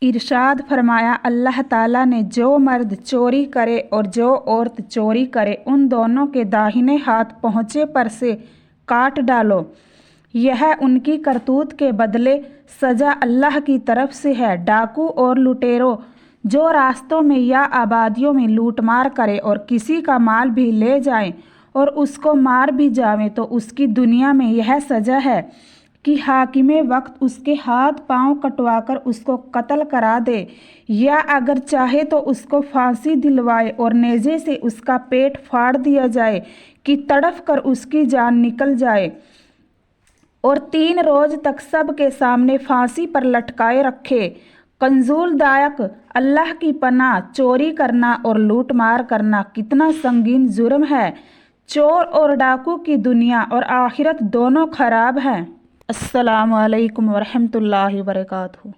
इरशाद फरमाया, अल्लाह ताला ने जो मर्द चोरी करे और जो औरत चोरी करे उन दोनों के दाहिने हाथ पहुँचे पर से काट डालो। यह उनकी करतूत के बदले सज़ा अल्लाह की तरफ से है। डाकू और लुटेरों जो रास्तों में या आबादियों में लूट मार करे और किसी का माल भी ले जाएं और उसको मार भी जावें तो उसकी दुनिया में यह सज़ा है कि हाकिमे वक्त उसके हाथ पांव कटवाकर उसको कत्ल करा दे, या अगर चाहे तो उसको फांसी दिलवाए और नेज़े से उसका पेट फाड़ दिया जाए कि तड़फ कर उसकी जान निकल जाए, और 3 रोज तक सब के सामने फांसी पर लटकाए रखे। कंजूलदायक अल्लाह की पनाह, चोरी करना और लूट मार करना कितना संगीन जुर्म है। चोर और डाकू की दुनिया और आखिरत दोनों खराब हैं। अस्सलामु अलैकुम वरहमतुल्लाहि वबरकातुहू।